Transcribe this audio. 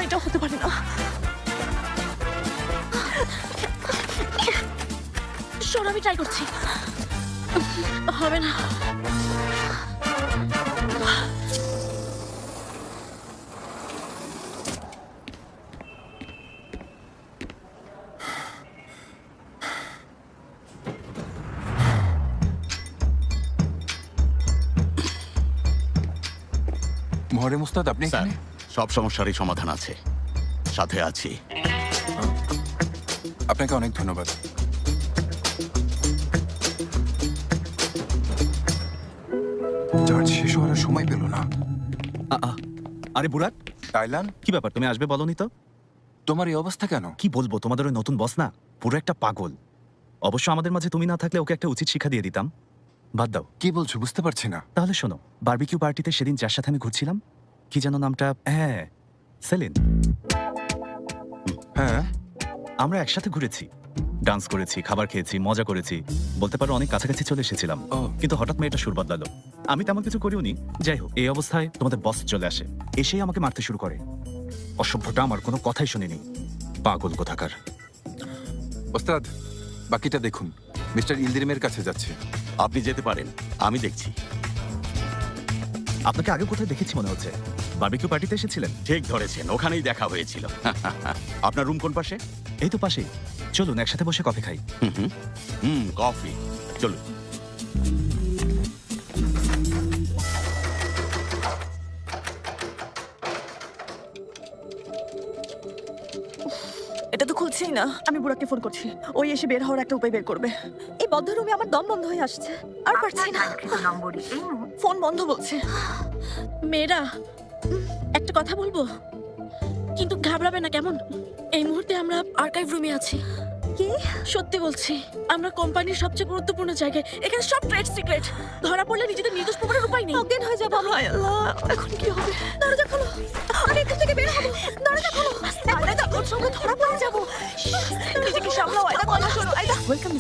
এটা হতে পারে না। শোন, আমি ট্রাই করছি। হবে না। মোহরেম উস্তাদ, আপনি স্যার, এখানে? সব সমস্যারই সমাধান আছে, সাথে আছি। আপনাকে অনেক ধন্যবাদ। চার্জ শেষ হওয়ার আর সময় পেল না। আরে বুরাক, টাইলান, কি ব্যাপার, তুমি আসবে বলনি তো? তোমার এই অবস্থা কেন? কি বলবো, তোমাদের ওই নতুন বস না পুরো একটা পাগল। অবশ্য আমাদের মাঝে তুমি না থাকলে ওকে একটা উচিত শিক্ষা দিয়ে দিতাম। বাদ দাও। কি বলছো, বুঝতে পারছি না। তাহলে শোনো, বারবিকিউ পার্টিতে সেদিন যার সাথে আমি ঘুরছিলাম, কি যেন নামটা, হ্যাঁ সেলিন। হ্যাঁ, আমরা একসাথে ঘুরেছি, ডান্স করেছি, খাবার খেয়েছি, মজা করেছি, বলতে পারো অনেক কাছাকাছি চলে এসেছিলাম। ও। কিন্তু হঠাৎ মেয়েটা সুর বদলালো। আমি তেমন কিছু করিওনি। যাই হোক, এই অবস্থায় তোমাদের বস চলে আসে, এসেই আমাকে মারতে শুরু করে। অসভ্যটা আমার কোনো কথাই শুনিনি, পাগল কোথাকার। ওস্তাদ, বাকিটা দেখুন। মিস্টার ইলদিরিমের কাছে যাচ্ছে। আপনি যেতে পারেন, আমি দেখছি। আপনাকে আগে কোথায় দেখেছি মনে হচ্ছে। বারবিকিউ পার্টিতে এসেছিলেন? ঠিক ধরেছেন, ওখানেই দেখা হয়েছিল। আপনার রুম কোন পাশে? এই তো পাশেই। চলুন একসাথে বসে কফি খাই। কফি, চলুন। এটা তো খুলছেই না। আমি বুড়াকে ফোন করছি, ওই এসে বের হওয়ার একটা উপায় বের করবে। এই বদ্ধ রুমে আমার দম বন্ধ হয়ে আসছে, আর পারছি না। ফোন বন্ধ বলছে। মেয়েরা, একটা কথা বলবো, কিন্তু ঘাবড়াবে না কেমন? এই মুহূর্তে আমরা আর্কাইভ রুমে আছি। কি? সত্যি বলছি, আমরা কোম্পানির সবচেয়ে গুরুত্বপূর্ণ জায়গায়। এখানে সব ট্রেড সিক্রেট। ধরা পড়লে নিজেদের নির্দোষ প্রমাণের উপায় নেই। অজ্ঞান হয়ে যাবো আমি। এখন কি হবে? দরজা খোলো, আমি এখান থেকে বের হবো। দরজা খোলো। আয়দা, ওর সঙ্গে ধরা পড়ে যাবো। নিজেকে সামলাও আয়দা, কথা শোনো আয়দা। ওয়েলকাম